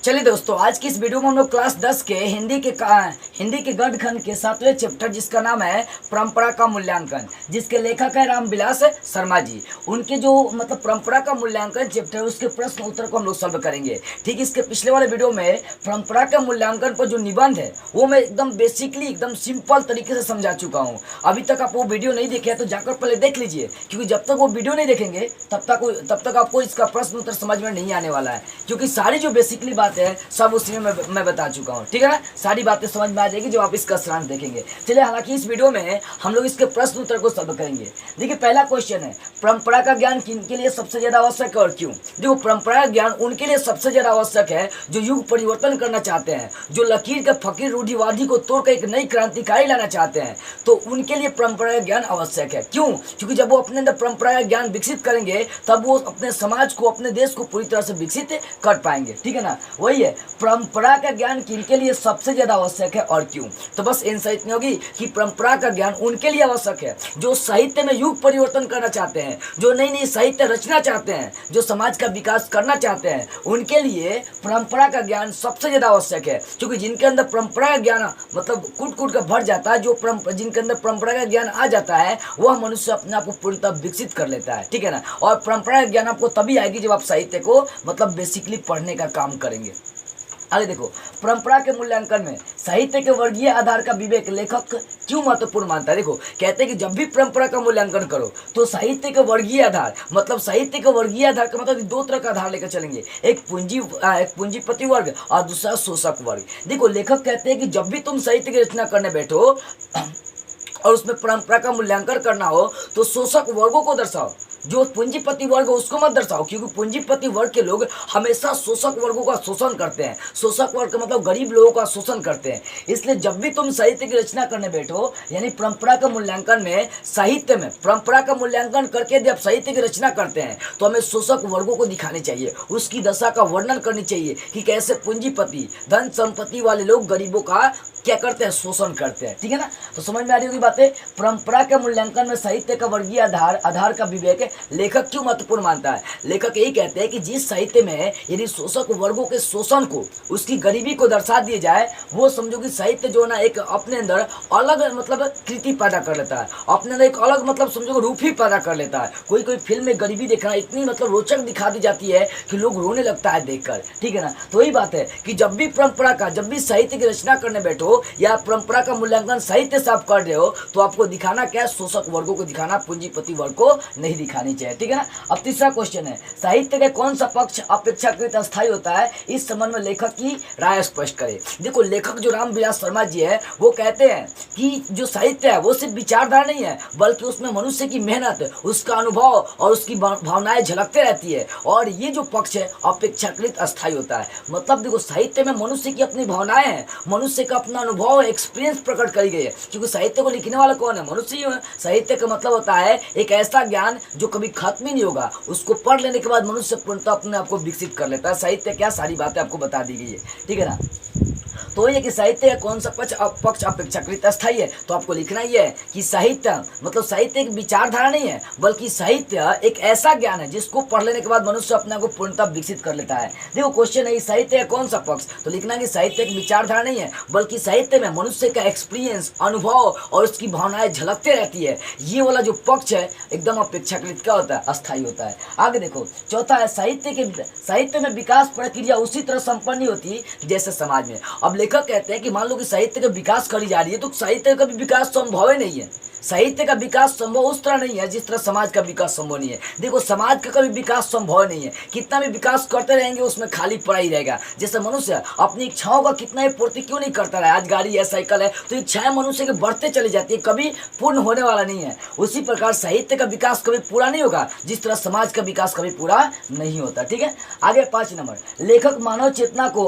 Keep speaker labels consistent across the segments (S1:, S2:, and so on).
S1: चलिए दोस्तों, आज की इस वीडियो में हम लोग क्लास 10 के हिंदी के गद्य खंड के 7वें चैप्टर जिसका नाम है परंपरा का मूल्यांकन, जिसके लेखक है रामविलास शर्मा जी। उनके जो परंपरा का मूल्यांकन चैप्टर है उसके प्रश्न उत्तर को हम लोग सॉल्व करेंगे। ठीक, इसके पिछले वाले वीडियो में परंपरा के मूल्यांकन पर जो निबंध है वो मैं एकदम बेसिकली एकदम सिंपल तरीके से समझा चुका हूँ। अभी तक आप वो वीडियो नहीं देखे तो जाकर पहले देख लीजिए, क्योंकि जब तक वो वीडियो नहीं देखेंगे तब तक आपको इसका प्रश्न उत्तर समझ में नहीं आने वाला है, क्योंकि सारी जो बेसिकली बात है सब उसी में मैं बता चुका हूँ। ठीक है ना, सारी बातें समझ में आ जाएगी जब आप इसका सारांश देखेंगे। चलिए, हालांकि इस वीडियो में हम लोग इसके प्रश्न उत्तर को सॉल्व करेंगे। देखिए, पहला क्वेश्चन है, परंपरा का ज्ञान किनके लिए सबसे ज्यादा आवश्यक है और क्यों? देखो, परंपरा का ज्ञान उनके लिए सबसे ज्यादा आवश्यक है जो युग परिवर्तन करना चाहते हैं, जो लकीर के फकीर रूढ़िवादी को तोड़कर एक नई क्रांतिकारी लाना चाहते हैं, तो उनके लिए परंपरा का ज्ञान आवश्यक है। क्यों? क्योंकि जब वो अपने अंदर परंपरा का ज्ञान विकसित करेंगे तब वो अपने समाज को, अपने देश को पूरी तरह से विकसित कर पाएंगे। ठीक है ना, वही है, परंपरा का ज्ञान किनके लिए सबसे ज्यादा आवश्यक है और क्यों? तो बस आंसर इतनी होगी कि परंपरा का ज्ञान उनके लिए आवश्यक है जो साहित्य में युग परिवर्तन करना चाहते हैं, जो नई नई साहित्य रचना चाहते हैं, जो समाज का विकास करना चाहते हैं, उनके लिए परंपरा का ज्ञान सबसे ज्यादा आवश्यक है। क्योंकि जिनके अंदर परंपरा का ज्ञान कूट कूट कर भर जाता है, जिनके अंदर परंपरा का ज्ञान आ जाता है, वह मनुष्य अपने आप को पूर्णतः विकसित कर लेता है। ठीक है ना, और परंपरा का ज्ञान आपको तभी आएगी जब आप साहित्य को बेसिकली पढ़ने का काम करेंगे। आगे देखो, परंपरा के मूल्यांकन में साहित्य के वर्गीय आधार का विवेक लेखक क्यों महत्वपूर्ण मानता है? देखो, कहते हैं कि जब भी परंपरा का मूल्यांकन करो तो साहित्य के वर्गीय आधार साहित्य के वर्गीय आधार का दो तरह का आधार लेकर चलेंगे, एक पूंजीपति वर्ग और दूसरा शोषक वर्ग। देखो, लेखक कहते हैं कि जब भी तुम साहित्य की रचना करने बैठो और उसमें परंपरा का मूल्यांकन करना हो तो शोषक वर्गों को दर्शाओ, जो पूंजीपति वर्ग उसको मत दर्शाओ, क्योंकि पूंजीपति वर्ग के लोग हमेशा शोषक वर्गों का शोषण करते हैं। शोषक वर्ग का गरीब लोगों का शोषण करते हैं। इसलिए जब भी तुम साहित्य की रचना करने बैठो, यानी परंपरा का मूल्यांकन में, साहित्य में परंपरा का मूल्यांकन करके यदि आप साहित्य की रचना करते हैं तो हमें शोषक वर्गों को दिखानी चाहिए, उसकी दशा का वर्णन करनी चाहिए कि कैसे पूंजीपति, धन संपत्ति वाले लोग गरीबों का क्या करते हैं, शोषण करते हैं। ठीक है ना, तो समझ में आ रही होगी बातें। परंपरा के मूल्यांकन में साहित्य का वर्गीय आधार का विवेक लेखक क्यों महत्वपूर्ण मानता है? लेखक यही कहते हैं कि जिस साहित्य में यदि शोषक वर्गों के शोषण को, उसकी गरीबी को दर्शा दिया जाए, वो समझो कि साहित्य जो ना एक अपने अंदर अलग कृति पैदा कर लेता है, अपने अंदर एक अलग समझो रूप ही पैदा कर लेता है। कोई फिल्म में गरीबी देखना इतनी रोचक दिखा दी जाती है कि लोग रोने लगता है देखकर। ठीक है ना, तो वही बात है कि जब भी साहित्य की रचना करने बैठो या परंपरा का मूल्यांकन साहित्य से आप कर रहे हो तो आपको दिखाना क्या है, शोषक वर्गों को दिखाना, पूंजीपति वर्ग को नहीं दिखानी चाहिए। ठीक है ना। अब तीसरा क्वेश्चन है, साहित्य का कौन सा पक्ष अपेक्षाकृत अस्थायी होता है? इस संबंध में लेखक की राय स्पष्ट करे। देखो, लेखक जो रामविलास शर्मा जी है वो कहते हैं कि जो साहित्य है वो सिर्फ विचारधारा नहीं है, बल्कि उसमें मनुष्य की मेहनत, उसका अनुभव और उसकी भावनाएं झलकते रहती है, और ये जो पक्ष है अपेक्षाकृत अस्थायी होता है। देखो, साहित्य में मनुष्य की अपनी भावनाएं हैं, मनुष्य का अपना अनुभव, एक्सपीरियंस प्रकट करी गई है, क्योंकि साहित्य को लिखने वाला कौन है? मनुष्य ही है। साहित्य का होता है एक ऐसा ज्ञान जो कभी खत्म ही नहीं होगा, उसको पढ़ लेने के बाद मनुष्य पूर्णतः अपने आप को विकसित कर लेता है। साहित्य क्या, सारी बातें आपको बता दी गई है। ठीक है ना, तो ये कि साहित्य का कौन सा पक्ष अपेक्षाकृत अस्थायी है, तो आपको लिखना ही है कि साहित्य एक विचारधारा नहीं है, बल्कि साहित्य एक ऐसा ज्ञान है जिसको पढ़ लेने के बाद मनुष्य अपने को पूर्णतः विकसित कर लेता है। देखो, क्वेश्चन है साहित्य का कौन सा पक्ष, तो लिखना कि साहित्य एक विचारधारा नहीं है, बल्कि साहित्य में मनुष्य का एक्सपीरियंस, अनुभव और उसकी भावनाएं झलकते रहती है। ये वाला जो पक्ष है एकदम अपेक्षाकृत क्या होता है, अस्थायी होता है। आगे देखो, चौथा है, साहित्य में विकास प्रक्रिया उसी तरह संपन्न नहीं होती जैसे समाज में। अब लेखक कहते हैं कि मान लो कि साहित्य का विकास करी जा रही है तो साहित्य का भी विकास संभव ही नहीं है। साहित्य का विकास संभव उस तरह नहीं है जिस तरह समाज का विकास संभव नहीं है। देखो, समाज का कभी विकास संभव नहीं है, कितना भी विकास करते रहेंगे उसमें खाली पड़ा ही रहेगा। जैसे मनुष्य अपनी इच्छाओं का कितना ही पूर्ति क्यों नहीं करता रहा, आज गाड़ी है, साइकिल है, तो इच्छाएं मनुष्य के बढ़ते चली जाती है, कभी पूर्ण होने वाला नहीं है। उसी प्रकार साहित्य का विकास कभी पूरा नहीं होगा जिस तरह समाज का विकास कभी पूरा नहीं होता। ठीक है, आगे 5 नंबर, लेखक मानव चेतना को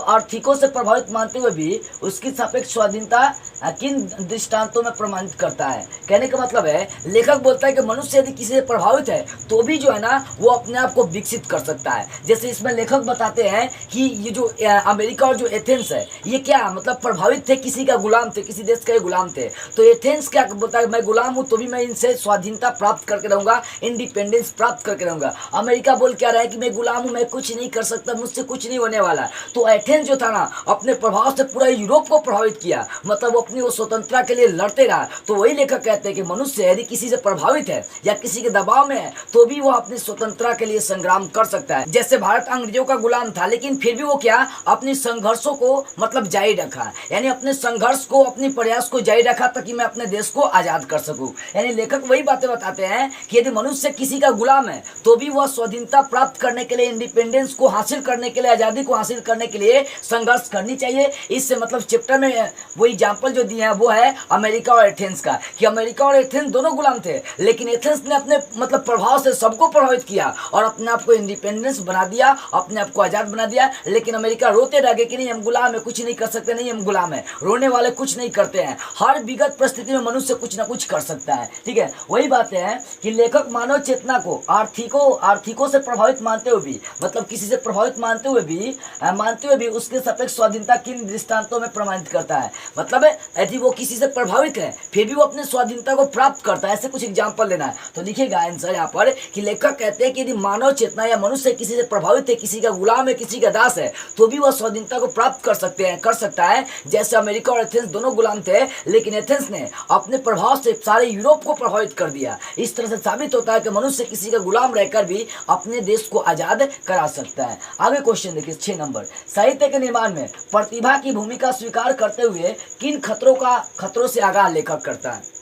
S1: आर्थिकों से प्रभावित मानते हुए भी उसकी सापेक्ष स्वाधीनता किन दृष्टांतों में प्रमाणित करता है। कहने का मतलब है, लेखक बोलता है कि मनुष्य यदि किसी से प्रभावित है तो भी जो है ना वो अपने आप को विकसित कर सकता है। जैसे इसमें लेखक बताते हैं कि ये जो अमेरिका और जो एथेंस है, ये क्या मतलब प्रभावित थे, किसी का गुलाम थे, किसी देश का गुलाम थे। तो एथेंस क्या बोलता है, मैं गुलाम हूँ तो भी मैं इनसे स्वाधीनता प्राप्त करके रहूंगा, इंडिपेंडेंस प्राप्त करके रहूंगा। अमेरिका बोल क्या रहा है कि मैं गुलाम हूँ, मैं कुछ नहीं कर सकता, मुझसे कुछ नहीं होने वाला। तो एथेंस जो था ना अपने प्रभाव से पूरा यूरोप को प्रभावित किया, मतलब वो अपनी वो स्वतंत्रता के लिए लड़ते रहा। तो वही लेखक कहते हैं कि मनुष्य यदि किसी से प्रभावित है या किसी के दबाव में है तो भी वो अपनी स्वतंत्रता के लिए संग्राम कर सकता है। जैसे भारत अंग्रेजों का गुलाम था, लेकिन फिर भी वो क्या अपनी संघर्षों को मतलब जारी रखा, यानी अपने संघर्ष को, अपनी प्रयास को जारी रखा ताकि मैं अपने देश को आजाद कर सकूं। यानी लेखक वही बातें बताते हैं कि यदि मनुष्य किसी का गुलाम है तो भी वह स्वाधीनता प्राप्त करने के लिए, इंडिपेंडेंस को हासिल करने के लिए, आजादी को हासिल करने के लिए संघर्ष करनी चाहिए। इससे मतलब चैप्टर में वो एग्जाम्पल जो दिए हैं वो है अमेरिका और एथेंस का, कि अमेरिका और एथेंस दोनों गुलाम थे, लेकिन एथेंस ने अपने मतलब प्रभाव से सबको प्रभावित किया और अपने आप को इंडिपेंडेंस बना दिया, अपने आप को आजाद बना दिया। लेकिन अमेरिका रोते रह गए कि नहीं हम गुलाम है, कुछ नहीं कर सकते, नहीं हम गुलाम है। रोने वाले कुछ नहीं करते हैं, हर विगत परिस्थिति में मनुष्य कुछ ना कुछ कर सकता है। ठीक है, वही बात है कि लेखक मानव चेतना को आर्थिकों से प्रभावित मानते हुए भी, मतलब किसी से प्रभावित मानते हुए भी उसके सापेक्ष स्वाधीनता किन दृष्टांतों में प्रमाणित करता है। मतलब यदि वो किसी से प्रभावित है फिर भी वो अपने स्वाधीनता को प्राप्त करता है, ऐसे कुछ एग्जाम्पल लेना है। तो लिखिएगा आंसर यहाँ पर कि लेखक कहते हैं कि यदि मानव चेतना या मनुष्य किसी से प्रभावित है, किसी का गुलाम है, किसी का दास है, तो भी वह स्वाधीनता को प्राप्त कर सकता है। जैसे अमेरिका और एथेंस दोनों गुलाम थे, लेकिन एथेंस ने अपने प्रभाव से सारे यूरोप को प्रभावित कर दिया। इस तरह से साबित होता है कि मनुष्य किसी का गुलाम रहकर भी अपने देश को आजाद करा सकता है। आगे क्वेश्चन देखिए 6 नंबर, साहित्य के निर्माण में प्रतिभा की भूमिका स्वीकार करते हुए किन खतरों से आगाह लेखक करता है।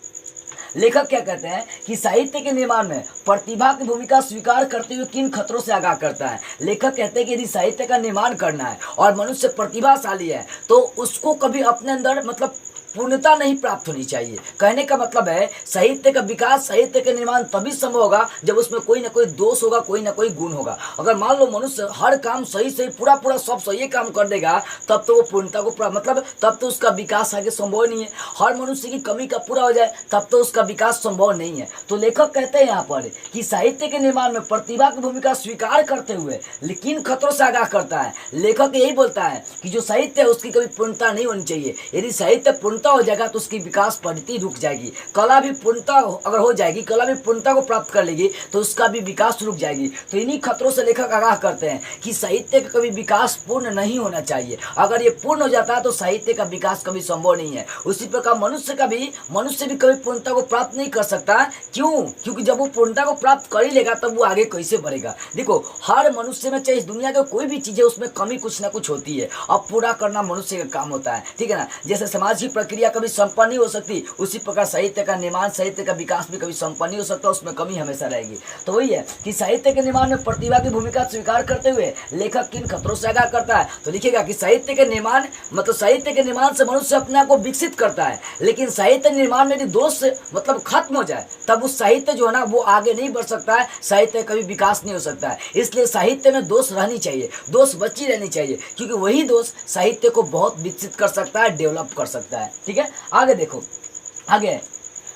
S1: लेखक क्या कहते हैं कि साहित्य के निर्माण में प्रतिभा की भूमिका स्वीकार करते हुए किन खतरों से आगाह करता है। लेखक कहते हैं कि यदि साहित्य का निर्माण करना है और मनुष्य प्रतिभाशाली है तो उसको कभी अपने अंदर मतलब पूर्णता नहीं प्राप्त होनी चाहिए। कहने का मतलब है साहित्य का विकास, साहित्य का निर्माण तभी संभव होगा जब उसमें कोई ना कोई दोष होगा, कोई ना कोई गुण होगा। अगर मान लो मनुष्य हर काम सही पूरा सब सही काम कर देगा तब तो वो पूर्णता को मतलब तब तो उसका विकास आगे संभव नहीं है। हर मनुष्य की कमी का पूरा हो जाए तब तो उसका विकास संभव नहीं है। तो लेखक कहते हैं यहाँ पर कि साहित्य के निर्माण में प्रतिभा की भूमिका स्वीकार करते हुए लेकिन खतरों से आगाह करता है। लेखक यही बोलता है कि जो साहित्य है उसकी कभी पूर्णता नहीं होनी चाहिए। यदि साहित्य पूर्णता हो जाएगा तो उसकी विकास पद्धति रुक जाएगी। कला भी पूर्णता अगर हो जाएगी, कला भी पूर्णता को प्राप्त कर लेगी तो उसका भी विकास रुक जाएगी। तो इन्हीं खतरों से लेखक आगाह करते हैं कि साहित्य का कभी विकास पूर्ण नहीं होना चाहिए। अगर ये पूर्ण हो जाता है तो साहित्य का विकास कभी संभव नहीं है। उसी प्रकार मनुष्य भी कभी पूर्णता को प्राप्त नहीं कर सकता। क्यों? क्योंकि जब वो पूर्णता को प्राप्त कर ही लेगा तब वो आगे कैसे बढ़ेगा। देखो हर मनुष्य में, चाहे इस दुनिया का कोई भी चीज है, उसमें कमी कुछ ना कुछ होती है। अब पूरा करना मनुष्य का काम होता है, ठीक है ना। जैसे समाज की प्रक्रिया कभी संपन्न नहीं हो सकती, उसी प्रकार साहित्य का निर्माण, साहित्य का विकास भी कभी संपन्न नहीं हो सकता, उसमें कमी हमेशा रहेगी। तो वही है कि साहित्य के निर्माण में प्रतिभा की भूमिका स्वीकार करते हुए लेखक किन खतरों से आगाह करता है। तो लिखिएगा कि साहित्य के निर्माण मतलब साहित्य के निर्माण से मनुष्य अपने आप को विकसित करता है, लेकिन साहित्य निर्माण में यदि दोष मतलब खत्म हो जाए तब उस साहित्य जो है ना वो आगे नहीं बढ़ सकता है, साहित्य कभी विकास नहीं हो सकता है। इसलिए साहित्य में दोष रहनी चाहिए, दोष बची रहनी चाहिए, क्योंकि वही दोष साहित्य को बहुत विकसित कर सकता है, डेवलप कर सकता है। ठीक है, आगे देखो, आगे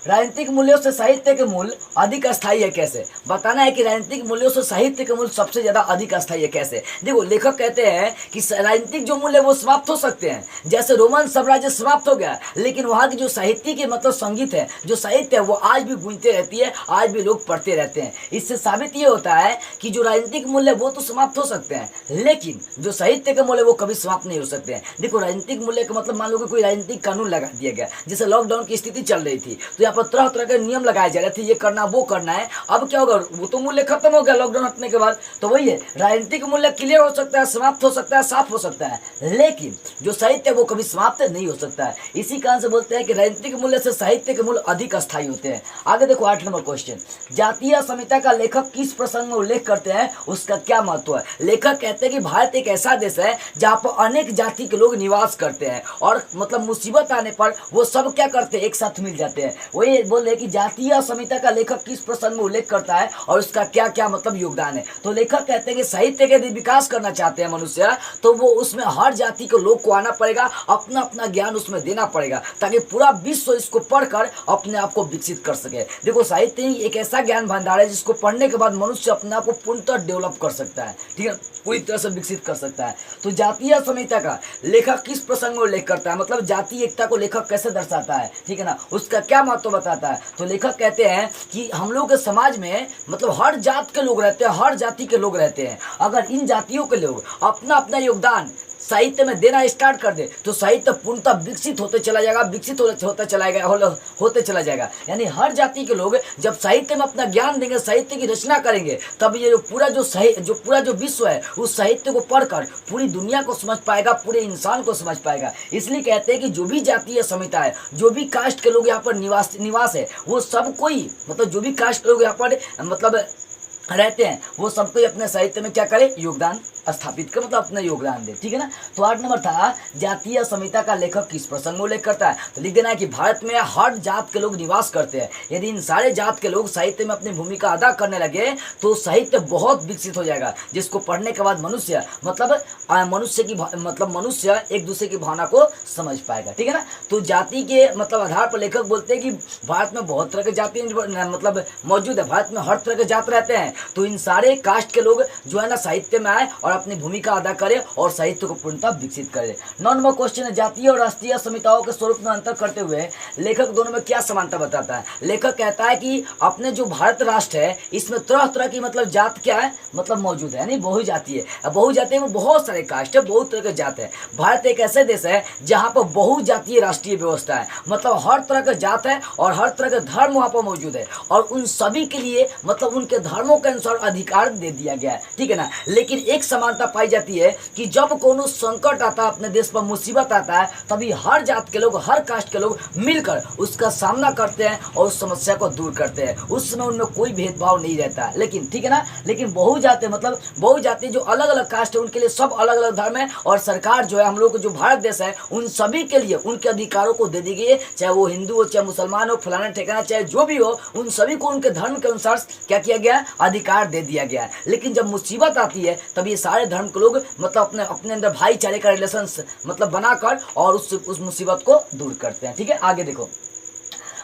S1: राजनीतिक मूल्यों से साहित्य के मूल्य अधिक अस्थायी है कैसे। बताना है कि राजनीतिक मूल्यों से साहित्य के मूल्य सबसे ज्यादा अधिक अस्थायी है कैसे। देखो लेखक कहते हैं कि राजनीतिक जो मूल्य वो समाप्त हो सकते हैं, जैसे रोमन साम्राज्य समाप्त हो गया, लेकिन वहाँ की जो साहित्य के मतलब संगीत है, जो साहित्य है वो आज भी गूंजते रहती है, आज भी लोग पढ़ते रहते हैं। इससे साबित ये होता है कि जो राजनीतिक मूल्य वो तो समाप्त हो सकते हैं, लेकिन जो साहित्य के मूल्य वो कभी समाप्त नहीं हो सकते हैं। देखो राजनीतिक मूल्य का मतलब मान लो कि कोई राजनीतिक कानून लगा दिया गया, जैसे लॉकडाउन की स्थिति चल रही थी तो यहाँ पर तरह तरह के नियम लगाए जा रहे थे, ये करना वो करना है। अब क्या होगा, वो तो मूल्य खत्म हो गया लॉकडाउन हटने के बाद। तो वही है, राजनीतिक मूल्य क्लियर हो सकता है, समाप्त हो सकता है, साफ हो सकता है, लेकिन जो साहित्य वो कभी समाप्त नहीं हो सकता है। इसी कारण से बोलते हैं कि राजनीतिक मूल्य से साहित्य के मूल्य अधिक अस्थायी होते हैं। आगे देखो 8 नंबर क्वेश्चन, जातीय अस्मिता का लेखक किस प्रसंग में उल्लेख करते हैं, उसका क्या महत्व है। लेखक कहते हैं कि भारत एक ऐसा देश है जहाँ पर अनेक जाति के लोग निवास करते हैं और मतलब मुसीबत आने पर वो सब क्या करते हैं, एक साथ मिल जाते हैं। वही बोल रहे कि जातीय असमिता का लेखक किस प्रसंग में उल्लेख करता है और उसका क्या क्या मतलब योगदान है। तो लेखक कहते हैं कि साहित्य के यदि विकास करना चाहते हैं मनुष्य, तो वो उसमें हर जाति के लोग को आना पड़ेगा, अपना अपना ज्ञान उसमें देना पड़ेगा, ताकि पूरा विश्व इसको पढ़कर अपने आप को विकसित कर सके। देखो साहित्य ही एक ऐसा ज्ञान भंडार है जिसको पढ़ने के बाद मनुष्य अपने आप को पूर्णतः डेवलप कर सकता है, ठीक है, पूरी तरह से विकसित कर सकता है। तो जातीय असमिता का लेखक किस प्रसंग में उल्लेख करता है, मतलब जातीय एकता को लेखक कैसे दर्शाता है, ठीक है ना, उसका क्या महत्व बताता है। तो लेखक कहते हैं कि हम लोग के समाज में मतलब हर जात के लोग रहते हैं, हर जाति के लोग रहते हैं। अगर इन जातियों के लोग अपना अपना योगदान साहित्य में देना स्टार्ट कर दे तो साहित्य पूर्णतः विकसित होते चला जाएगा, विकसित होते चला जाएगा। यानी हर जाति के लोग जब साहित्य में अपना ज्ञान देंगे, साहित्य की रचना करेंगे, तब ये पूरा जो विश्व है उस साहित्य को पढ़कर पूरी दुनिया को समझ पाएगा, पूरे इंसान को समझ पाएगा। इसलिए कहते हैं कि जो भी जातीय समिता है, जो भी कास्ट के लोग यहाँ पर निवास है, वो सब कोई मतलब जो भी कास्ट के लोग यहाँ पर मतलब रहते हैं, वो सबको अपने साहित्य में क्या करे, योगदान स्थापित कर, मतलब अपना योगदान दे, ठीक है ना। तो 8 नंबर था जातीय असमिता का लेखक किस प्रसंग में उल्लेख करता है। तो लिख देना है कि भारत में हर जात के लोग निवास करते हैं। यदि इन सारे जात के लोग साहित्य में अपनी भूमिका अदा करने लगे तो साहित्य बहुत विकसित हो जाएगा, जिसको पढ़ने के बाद मनुष्य मनुष्य एक दूसरे की भावना को समझ पाएगा, ठीक है ना। तो जाति के मतलब आधार पर लेखक बोलते हैं कि भारत में बहुत तरह के जाति मतलब मौजूद है, भारत में हर तरह के जात रहते हैं। तो इन सारे कास्ट के लोग जो है ना साहित्य में आए और अपनी भूमिका अदा करे और साहित्य को पूर्णतः विकसित करे। 9 नंबर क्वेश्चन है, जातीय और राष्ट्रीय समिताओं के स्वरूप में अंतर करते हुए लेखक दोनों में क्या समानता बताता है। लेखक कहता है कि अपने जो भारत राष्ट्र है इसमें तरह तरह की मतलब जात क्या है, मतलब मौजूद है, यानी बहुजातीय है। बहुजातीय में बहुत सारे कास्ट है, बहुत तरह के जात है। भारत एक ऐसे देश है जहाँ पर बहुजातीय राष्ट्रीय व्यवस्था है, मतलब हर तरह का जात है और हर तरह का धर्म वहाँ पर मौजूद है, और उन सभी के लिए मतलब उनके धर्मों के अनुसार अधिकार दे दिया गया है, ठीक है ना। लेकिन एक समानता पाई जाती है कि जब कोनो संकट आता है, अपने देश पर मुसीबत आता है, तभी हर जात के लोग, हर कास्ट के लोग मिलकर उसका सामना करते हैं और उस समस्या को दूर करते हैं। उस समय उनमें कोई भेदभाव नहीं रहता है। लेकिन ठीक है ना, लेकिन बहुजातीय मतलब बहुजातीय जो अलग अलग कास्ट है उनके लिए सब अलग अलग धर्म है, और सरकार जो है हम लोग जो भारत देश है उन सभी के लिए उनके अधिकारों को दे दी गई है, चाहे वो हिंदू हो, चाहे मुसलमान हो, फलाना ठिकाना, चाहे जो भी हो, उन सभी को उनके धर्म के अनुसार क्या किया गया, अधिकार दे दिया गया है। लेकिन जब मुसीबत आती है तब ये सारे धर्म के लोग मतलब अपने अपने अंदर भाईचारे का रिलेशन मतलब बनाकर और उस मुसीबत को दूर करते हैं, ठीक है। आगे देखो,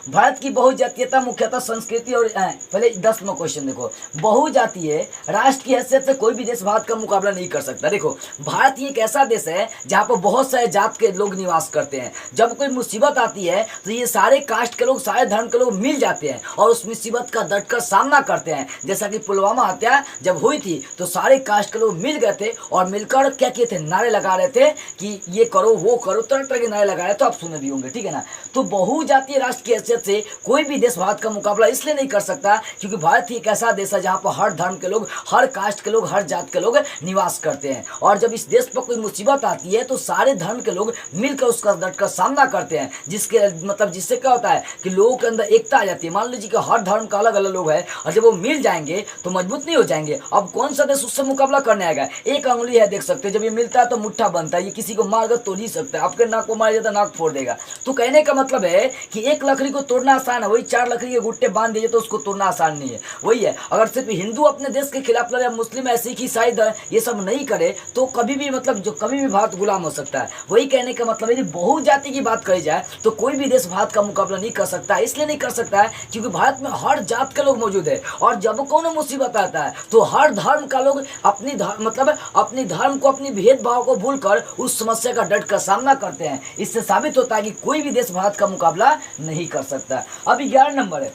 S1: भारत की बहुजातीयता मुख्यतः संस्कृति और पहले 10वां क्वेश्चन देखो, बहुजातीय राष्ट्र की हैसियत से कोई भी देश भारत का मुकाबला नहीं कर सकता। देखो भारत एक ऐसा देश है जहाँ पर बहुत सारे जात के लोग निवास करते हैं। जब कोई मुसीबत आती है तो ये सारे कास्ट के लोग, सारे धर्म के लोग मिल जाते हैं और उस मुसीबत का डटकर सामना करते हैं। जैसा कि पुलवामा हत्या जब हुई थी तो सारे कास्ट के लोग मिल गए थे और मिलकर क्या किए थे, नारे लगा रहे थे कि ये करो वो करो, तरह तरह के नारे लगा रहे, तो आप सुने भी होंगे, ठीक है ना। तो बहुजातीय राष्ट्र की हैसियत से कोई भी देश भारत का मुकाबला इसलिए नहीं कर सकता क्योंकि भारत ही एक ऐसा देश है जहां पर हर धर्म के लोग, हर कास्ट के लोग, हर जात के लोग निवास करते हैं। और जब इस देश पर कोई मुसीबत आती है तो सारे धर्म के लोग मिलकर उसका डटकर सामना करते हैं, जिससे क्या होता है कि लोगों के अंदर एकता आ जाती है। मान लीजिए कि हर धर्म का अलग अलग लोग है और जब वो मिल जाएंगे तो मजबूत नहीं हो जाएंगे। अब कौन सा देश उससे मुकाबला करने आएगा। एक अंगुली है, देख सकते हैं, जब ये मिलता है तो मुट्ठा बनता है, ये किसी को मारकर तोड़ ही सकता है, आपके नाक को मार जाता नाक फोड़ देगा। तो कहने का मतलब है कि एक लकड़ी को तोड़ना आसान है, वही 4 लकड़ी के गुट्टे बांध दिए तो उसको तोड़ना आसान नहीं है। वही है, अगर सिर्फ हिंदू अपने देश के खिलाफ लड़े, मुस्लिम है, सिख, ईसाई ये सब नहीं करे तो कभी भी मतलब जो कभी भी भारत गुलाम हो सकता है। वही कहने का मतलब यदि बहुजाति की बात करी जाए तो कोई भी देश भारत का मुकाबला नहीं कर सकता। इसलिए नहीं कर सकता है क्योंकि भारत में हर जात के लोग मौजूद है, और जब कौन मुसीबत आता है तो हर धर्म का लोग अपनी धर्म को, अपनी भेदभाव को भूलकर उस समस्या का डट कर सामना करते हैं। इससे साबित होता है कि कोई भी देश भारत का मुकाबला नहीं कर सकता। अब 11 नंबर है,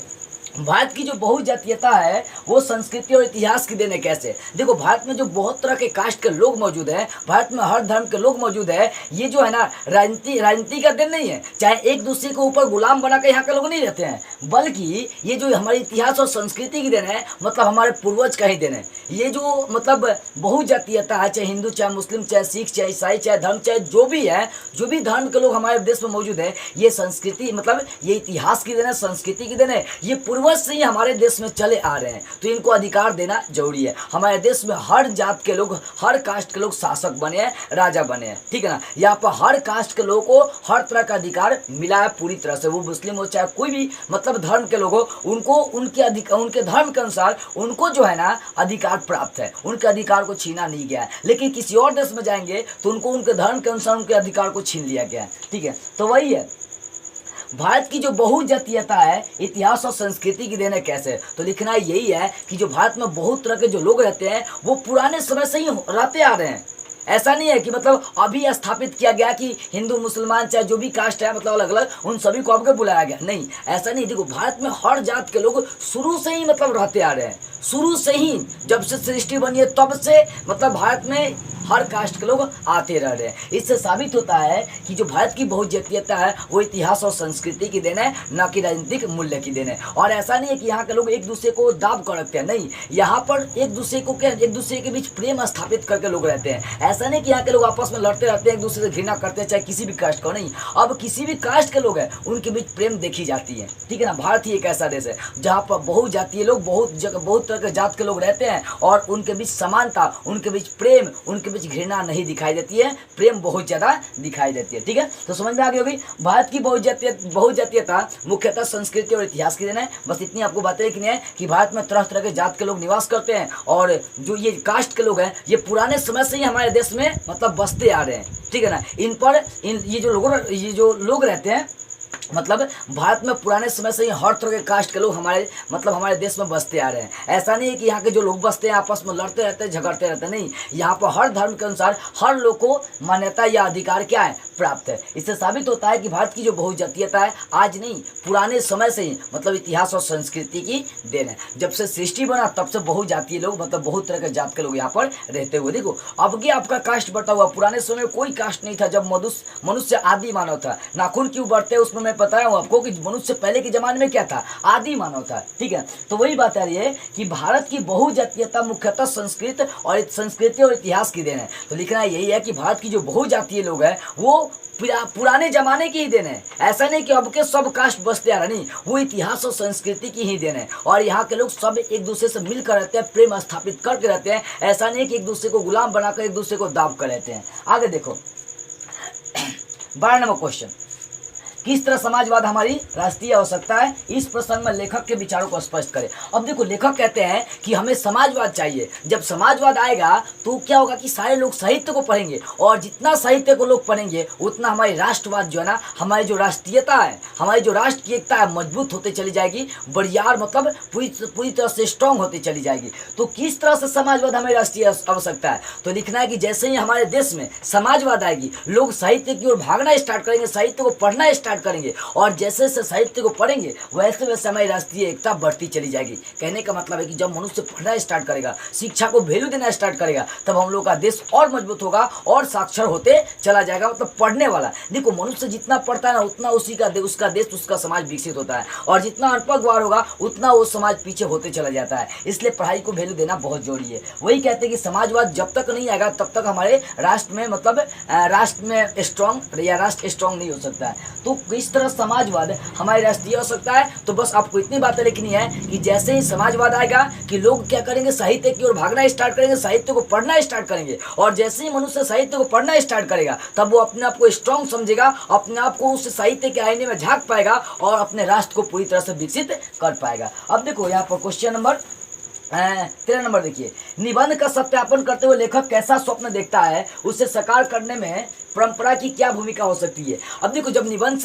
S1: भारत की जो बहुजातीयता है वो संस्कृति और इतिहास की देन है। कैसे, देखो भारत में जो बहुत तरह के कास्ट के लोग मौजूद हैं, भारत में हर धर्म के लोग मौजूद है, ये जो है ना राजनीति का देन नहीं है, चाहे एक दूसरे के ऊपर गुलाम बना के यहाँ के लोग नहीं रहते हैं, बल्कि ये जो हमारे इतिहास और संस्कृति की देन है, मतलब हमारे पूर्वज का ही देन है। ये जो मतलब बहुजातीयता है, चाहे हिंदू, चाहे मुस्लिम, चाहे सिख, चाहे ईसाई, चाहे धर्म, चाहे जो भी है, जो भी धर्म के लोग हमारे देश में मौजूद है, ये संस्कृति मतलब ये इतिहास की देन है, संस्कृति की देन है, ये पूर्वज से ही हमारे देश में चले आ रहे हैं, तो इनको अधिकार देना जरूरी है। हमारे देश में हर जात के लोग, हर कास्ट के लोग शासक बने हैं, राजा बने हैं, ठीक है ना। यहाँ पर हर कास्ट के लोगों को हर तरह का अधिकार मिला है पूरी तरह से, वो मुस्लिम हो चाहे कोई भी मतलब धर्म के लोग हो, उनको उनके धर्म के अनुसार उनको जो है ना अधिकार प्राप्त है, उनके अधिकार को छीना नहीं गया है। लेकिन किसी और देश में जाएंगे तो उनको उनके धर्म के अनुसार उनके अधिकार को छीन लिया गया है, ठीक है। तो वही है, भारत की जो बहुजातीयता है इतिहास और संस्कृति की देन है। कैसे, तो लिखना यही है कि जो भारत में बहुत तरह के जो लोग रहते हैं वो पुराने समय से ही रहते आ रहे हैं। ऐसा नहीं है कि मतलब अभी स्थापित किया गया कि हिंदू मुसलमान चाहे जो भी कास्ट है मतलब अलग अलग उन सभी को आपके बुलाया गया, नहीं ऐसा नहीं। देखो भारत में हर जात के लोग शुरू से ही मतलब रहते आ रहे हैं, शुरू से ही जब से सृष्टि बनी है तब से मतलब भारत में हर कास्ट के लोग आते रह रहे हैं। इससे साबित होता है कि जो भारत की बहुजातीयता है वो इतिहास और संस्कृति की देन है, न कि राजनीतिक मूल्य की देन है। और ऐसा नहीं है कि यहाँ के लोग एक दूसरे को दाब कर रखते हैं, नहीं, यहाँ पर एक दूसरे के बीच प्रेम स्थापित करके लोग रहते हैं। ऐसा नहीं कि यहाँ के लोग आपस में लड़ते रहते हैं, एक दूसरे से घृणा करते हैं, चाहे किसी भी कास्ट को, नहीं। अब किसी भी कास्ट के लोग हैं उनके बीच प्रेम देखी जाती है, ठीक है ना। भारत ही एक ऐसा देश है जहाँ पर बहुजातीय लोग बहुत तरह के जात के लोग रहते हैं और उनके बीच समानता, उनके बीच प्रेम, उनके बीच घृणा नहीं दिखाई देती है, प्रेम बहुत ज्यादा दिखाई देती है, ठीक है। तो समझ में आ गई होगी भारत की बहुजातीयता मुख्यतः संस्कृति और इतिहास की देन है। बस इतनी आपको बातें लिखनी है कि भारत में तरह तरह के जात के लोग निवास करते हैं और जो ये कास्ट के लोग हैं ये पुराने समय से ही हमारे देश में मतलब बसते आ रहे हैं, ठीक है ना। ये जो लोग रहते हैं मतलब भारत में पुराने समय से ही हर तरह के कास्ट के लोग हमारे देश में बसते आ रहे हैं। ऐसा नहीं है कि यहाँ के जो लोग बसते हैं आपस में लड़ते रहते हैं, झगड़ते रहते हैं, नहीं। यहाँ पर हर धर्म के अनुसार हर लोग को मान्यता या अधिकार क्या है, प्राप्त है। इससे साबित होता है कि भारत की जो बहुजातीयता है आज नहीं पुराने समय से ही मतलब इतिहास और संस्कृति की देन है। जब से सृष्टि बना तब से बहुजातीय लोग मतलब बहुत तरह के जात के लोग यहाँ पर रहते हुए। देखो अब क्या आपका कास्ट बढ़ता हुआ, पुराने समय में कोई कास्ट नहीं था। जब मनुष्य आदि मानव था, नाखून क्यों बढ़ते हैं उसमें मैं बताया हूँ आपको कि मनुष्य पहले के जमाने में क्या था, आदि मानव था, ठीक है। तो वही बात आ रही है कि भारत की बहुजातीयता मुख्यतः संस्कृति और इतिहास की देन है। तो लिखना यही है कि भारत की जो बहुजातीय लोग हैं वो पुराने जमाने की ही देन है। ऐसा नहीं कि अब के सब कास्ट बसते आ रहे, नहीं, वो इतिहास और संस्कृति की ही देन है। और यहाँ के लोग सब एक दूसरे से मिलकर रहते हैं, प्रेम स्थापित करके रहते हैं। ऐसा नहीं कि एक दूसरे को गुलाम बनाकर एक दूसरे को दाब कर रहते हैं। आगे देखो 12 नंबर क्वेश्चन, किस तरह समाजवाद हमारी राष्ट्रीय आवश्यकता है, इस प्रसंग में लेखक के विचारों को स्पष्ट करें। अब देखो लेखक कहते हैं कि हमें समाजवाद चाहिए। जब समाजवाद आएगा तो क्या होगा कि सारे लोग साहित्य को पढ़ेंगे और जितना साहित्य को लोग पढ़ेंगे उतना हमारी राष्ट्रवाद जो है ना, हमारी जो राष्ट्रीयता है, हमारी जो राष्ट्र की एकता है मजबूत होते चली जाएगी, बड़ियार मतलब पूरी तरह से स्ट्रांग होती चली जाएगी। तो किस तरह से समाजवाद हमें राष्ट्रीय आवश्यकता है, तो लिखना है कि जैसे ही हमारे देश में समाजवाद आएगी लोग साहित्य की ओर भागना स्टार्ट करेंगे, साहित्य को पढ़ना स्टार्ट करेंगे और जैसे जैसे साहित्य को पढ़ेंगे वैसे वैसे हमारी राष्ट्रीय एकता बढ़ती चली जाएगी। कहने का मतलब है कि जब मनुष्य पढ़ना स्टार्ट करेगा, शिक्षा को वैल्यू देना स्टार्ट करेगा, तब हम लोग का देश और मजबूत होगा और साक्षर होते चला जाएगा। मतलब पढ़ने वाला, देखो मनुष्य जितना पढ़ता है ना उतना उसका देश उसका समाज विकसित होता है और जितना अनपढ़ गवार होगा उतना वो समाज पीछे होते चला जाता है। इसलिए पढ़ाई को वैल्यू देना बहुत जरूरी है। वही कहते हैं कि समाजवाद जब तक नहीं आएगा तब तक हमारे राष्ट्र में मतलब राष्ट्र में स्ट्रांग या राष्ट्र स्ट्रांग नहीं हो सकता है। तो इस तरह समाजवाद हमारी राष्ट्रीय हो सकता है। तो बस आपको इतनी बातें लिखनी है कि जैसे ही समाजवाद आएगा कि लोग क्या करेंगे, साहित्य की ओर भागना स्टार्ट करेंगे, साहित्य को पढ़ना स्टार्ट करेंगे और जैसे ही मनुष्य साहित्य को पढ़ना स्टार्ट करेगा तब वो अपने आप को स्ट्रांग समझेगा, अपने आप को उस साहित्य के आईने में झांक पाएगा और अपने राष्ट्र को पूरी तरह से विकसित कर पाएगा। अब देखो यहाँ पर क्वेश्चन नंबर 13 नंबर देखिए, निबंध का सत्यापन करते हुए लेखक कैसा स्वप्न देखता है, उसे साकार करने में परंपरा की क्या भूमिका हो सकती है। अब देखो जब निबंध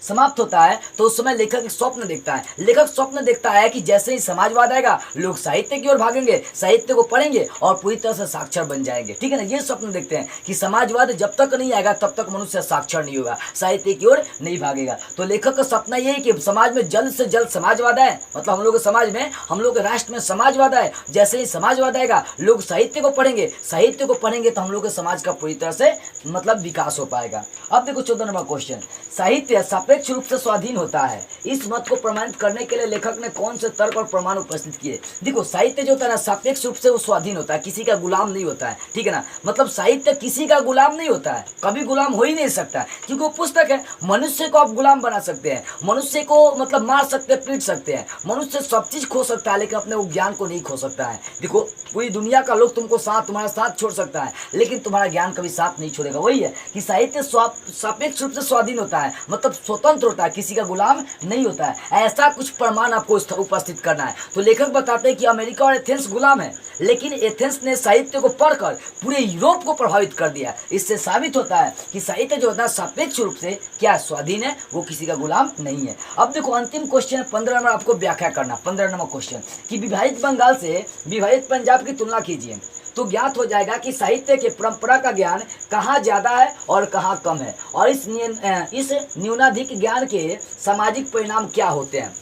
S1: समाप्त होता है तो उस समय लेखक स्वप्न देखता है। लेखक स्वप्न देखता है कि जैसे ही समाजवाद आएगा लोग साहित्य की ओर भागेंगे, साहित्य को पढ़ेंगे और पूरी तरह से साक्षर बन जाएंगे, ठीक है ना। ये स्वप्न देखते हैं कि समाजवाद जब तक नहीं आएगा तब तक मनुष्य साक्षर नहीं होगा, साहित्य की ओर नहीं भागेगा। तो लेखक का सपना ये है कि समाज में जल्द से जल्द समाजवाद आए, मतलब हम लोग के समाज में, हम लोग के राष्ट्र में समाजवाद आए। जैसे ही समाजवाद आएगा लोग साहित्य को पढ़ेंगे, साहित्य को पढ़ेंगे तो हम लोग के समाज का पूरी तरह तरह से मतलब विकास हो पाएगा। अब देखो 14 नंबर क्वेश्चन, साहित्य सापेक्ष रूप से स्वाधीन होता है, इस मत को प्रमाणित करने के लिए लेखक ने कौन से तर्क और प्रमाण उपस्थित किए। देखो साहित्य जो होता है ना सापेक्ष रूप से वो स्वाधीन होता है, किसी का गुलाम नहीं होता है, ठीक है ना। मतलब साहित्य किसी का गुलाम नहीं होता है, कभी गुलाम हो ही नहीं सकता, क्योंकि वो पुस्तक है। मनुष्य को आप गुलाम बना सकते हैं, मनुष्य को मतलब मार सकते हैं, पीट सकते हैं, मनुष्य सब चीज खो सकता है लेकिन अपने वो ज्ञान को नहीं खो सकता है। देखो पूरी दुनिया का लोग तुमको तुम्हारा साथ छोड़ सकता है लेकिन तुम्हारा ज्ञान कभी साथ नहीं छोड़ेगा। वही है कि साहित्य सापेक्ष रूप से स्वाधीन होता है, मतलब स्वतंत्र होता है, किसी का गुलाम नहीं होता है। ऐसा कुछ प्रमाण आपको उपस्थित करना है। तो लेखक बताते हैं कि अमेरिका और एथेंस गुलाम है, लेकिन एथेंस ने साहित्य को पढ़कर पूरे यूरोप को प्रभावित कर दिया। इससे साबित होता है कि साहित्य जो होता है सापेक्ष रूप से क्या स्वाधीन है, वो किसी का गुलाम नहीं है। अब देखो अंतिम क्वेश्चन 15 नंबर आपको व्याख्या करना। 15 नंबर क्वेश्चन कि विभाजित बंगाल से विभाजित पंजाब की तुलना कीजिए, तो ज्ञात हो जाएगा कि साहित्य के परंपरा का ज्ञान कहाँ ज्यादा है और कहाँ कम है, और इस न्यूनाधिक ज्ञान के सामाजिक परिणाम क्या होते हैं।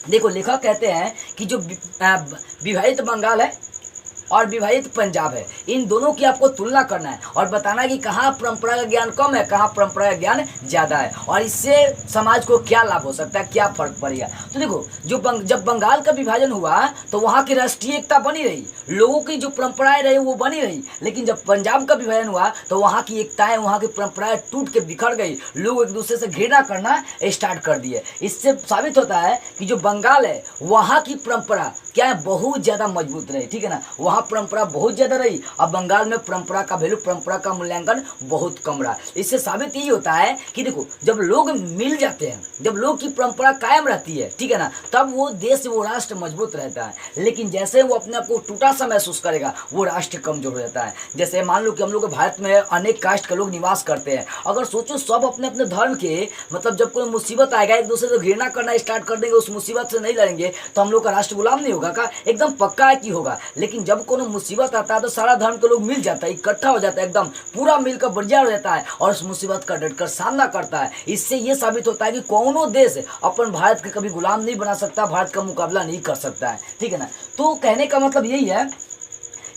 S1: देखो लेखक कहते हैं कि जो विभाजित बंगाल है और विभाजित पंजाब है, इन दोनों की आपको तुलना करना है और बताना है कि कहाँ परंपरा का ज्ञान कम है, कहाँ परंपरा का ज्ञान ज़्यादा है, और इससे समाज को क्या लाभ हो सकता है, क्या फर्क पड़ेगा। तो देखो जब बंगाल का विभाजन हुआ तो वहाँ की राष्ट्रीय एकता बनी रही, लोगों की जो परंपराएं रही वो बनी रही, लेकिन जब पंजाब का विभाजन हुआ तो वहाँ की एकताएं, वहाँ की परंपराएं टूट के बिखर गई, लोग एक दूसरे से घृणा करना स्टार्ट कर दिए। इससे साबित होता है कि जो बंगाल है वहाँ की परंपरा क्या है, बहुत ज़्यादा मजबूत रही, ठीक है ना। वहाँ परंपरा बहुत ज़्यादा रही, अब बंगाल में परंपरा का वैल्यू, परंपरा का मूल्यांकन बहुत कम रहा। इससे साबित यही होता है कि देखो जब लोग मिल जाते हैं, जब लोग की परंपरा कायम रहती है, ठीक है ना, तब वो देश, वो राष्ट्र मजबूत रहता है। लेकिन जैसे वो अपने आप को टूटा सा महसूस करेगा, वो राष्ट्र कमजोर हो जाता है। जैसे मान लो कि हम लोग भारत में अनेक कास्ट के लोग निवास करते हैं, अगर सोचो सब अपने अपने धर्म के, मतलब जब कोई मुसीबत आएगा एक दूसरे से घृणा करना स्टार्ट कर देंगे, उस मुसीबत से नहीं लड़ेंगे, तो हम लोग का राष्ट्र गुलाम नहीं होगा का, एकदम पक्का है कि होगा। लेकिन जब कोनो मुसीबत आता है तो सारा धर्म के लोग मिल जाता है, इकट्ठा हो जाता है, एकदम पूरा मिलकर बढ़िया हो जाता है और उस मुसीबत का डटकर सामना करता है। इससे ये साबित होता है कि कौनो देश अपन भारत के कभी गुलाम नहीं बना सकता, भारत का मुकाबला नहीं कर सकता है, ठीक है ना। तो कहने का मतलब यही है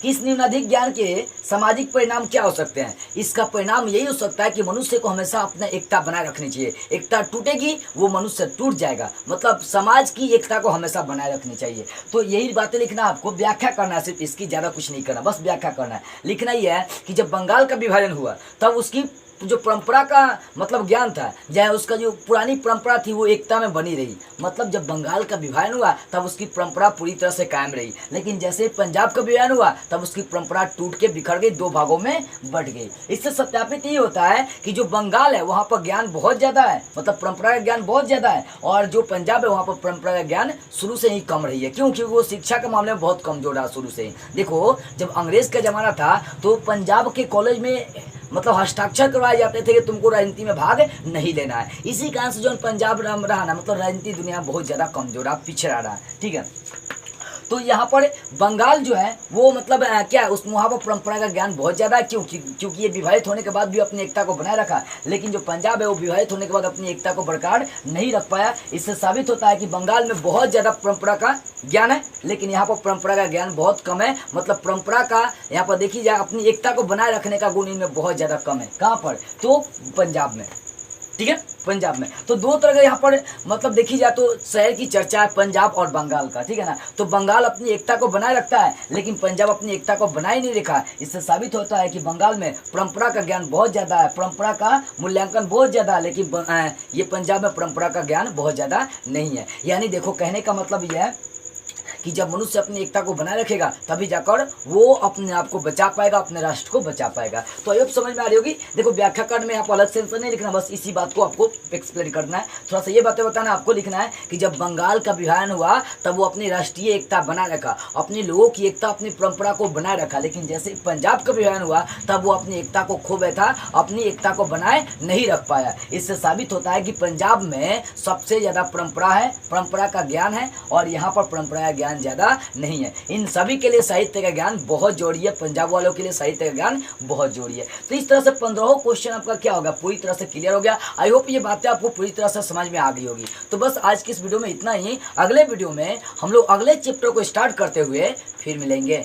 S1: कि इस न्यूनाधिक ज्ञान के सामाजिक परिणाम क्या हो सकते हैं। इसका परिणाम यही हो सकता है कि मनुष्य को हमेशा अपना एकता बनाए रखनी चाहिए। एकता टूटेगी वो मनुष्य टूट जाएगा, मतलब समाज की एकता को हमेशा बनाए रखनी चाहिए। तो यही बातें लिखना, आपको व्याख्या करना है, सिर्फ इसकी ज़्यादा कुछ नहीं करना, बस व्याख्या करना है। लिखना ही है कि जब बंगाल का विभाजन हुआ तब उसकी जो परंपरा का मतलब ज्ञान था, चाहे उसका जो पुरानी परंपरा थी वो एकता में बनी रही। मतलब जब बंगाल का विभाजन हुआ तब उसकी परंपरा पूरी तरह से कायम रही, लेकिन जैसे पंजाब का विभाजन हुआ तब उसकी परंपरा टूट के बिखर गई, दो भागों में बट गई। इससे सत्यापित ये होता है कि जो बंगाल है वहाँ पर ज्ञान बहुत ज़्यादा है, मतलब परंपरा का ज्ञान बहुत ज़्यादा है, और जो पंजाब है वहाँ पर परंपरा का ज्ञान शुरू से ही कम रही है। क्यों? क्योंकि वो शिक्षा के मामले में बहुत कमजोर रहा शुरू से ही। देखो जब अंग्रेज का जमाना था तो पंजाब के कॉलेज में मतलब हस्ताक्षर करवाए जाते थे कि तुमको राजनीति में भाग नहीं लेना है। इसी कारण से जो पंजाब रहा ना, मतलब राजनीति दुनिया बहुत ज़्यादा कमजोर रहा, पिछड़ा रहा, ठीक है। तो यहाँ पर बंगाल जो है वो मतलब क्या, उस वहाँ पर परंपरा का ज्ञान बहुत ज़्यादा है। क्योंकि ये विभाजित होने के बाद भी अपनी एकता को बनाए रखा, लेकिन जो पंजाब है वो विभाजित होने के बाद अपनी एकता को बरकरार नहीं रख पाया। इससे साबित होता है कि बंगाल में बहुत ज़्यादा परंपरा का ज्ञान है, लेकिन यहाँ पर परंपरा का ज्ञान बहुत कम है। मतलब परंपरा का यहाँ पर देखी जाए अपनी एकता को बनाए रखने का गुण इनमें बहुत ज़्यादा कम है। कहाँ पर? तो पंजाब में, ठीक है, पंजाब में। तो दो तरह का यहाँ पर मतलब देखी जाए तो शहर की चर्चा है पंजाब और बंगाल का, ठीक है ना। तो बंगाल अपनी एकता को बनाए रखता है, लेकिन पंजाब अपनी एकता को बनाए नहीं रखा। इससे साबित होता है कि बंगाल में परंपरा का ज्ञान बहुत ज़्यादा है, परंपरा का मूल्यांकन बहुत ज़्यादा है, लेकिन ये पंजाब में परंपरा का ज्ञान बहुत ज़्यादा नहीं है। यानी देखो कहने का मतलब यह है कि जब मनुष्य अपनी एकता को बनाए रखेगा तभी जाकर वो अपने आप को बचा पाएगा, अपने राष्ट्र को बचा पाएगा। तो अब समझ में आ रही होगी। देखो व्याख्या कार्ड में आपको अलग से आंसर नहीं लिखना, बस इसी बात को आपको एक्सप्लेन करना है। थोड़ा सा ये बातें बताना आपको लिखना है कि जब बंगाल का विभाजन हुआ तब वो अपनी राष्ट्रीय एकता बनाए रखा, अपने लोगों की एकता, अपनी परंपरा को बनाए रखा, लेकिन जैसे पंजाब का विभाजन हुआ तब वो अपनी एकता को खो बैठा, अपनी एकता को बनाए नहीं रख पाया। इससे साबित होता है कि पंजाब में सबसे ज़्यादा परंपरा है, परंपरा का ज्ञान है, और यहाँ पर परंपरा का ज्ञान ज़्यादा नहीं है। इन सभी के लिए साहित्य का ज्ञान बहुत जरूरी है, पंजाब वालों के लिए साहित्य का ज्ञान बहुत जरूरी है। तो इस तरह से 15 क्वेश्चन आपका क्या होगा, पूरी तरह से क्लियर हो गया। आई होप ये बातें आपको पूरी तरह से समझ में आ गई होगी। तो बस आज की इस वीडियो में इतना ही। अगले वीडियो में हम लोग अगले चैप्टर को स्टार्ट करते हुए फिर मिलेंगे।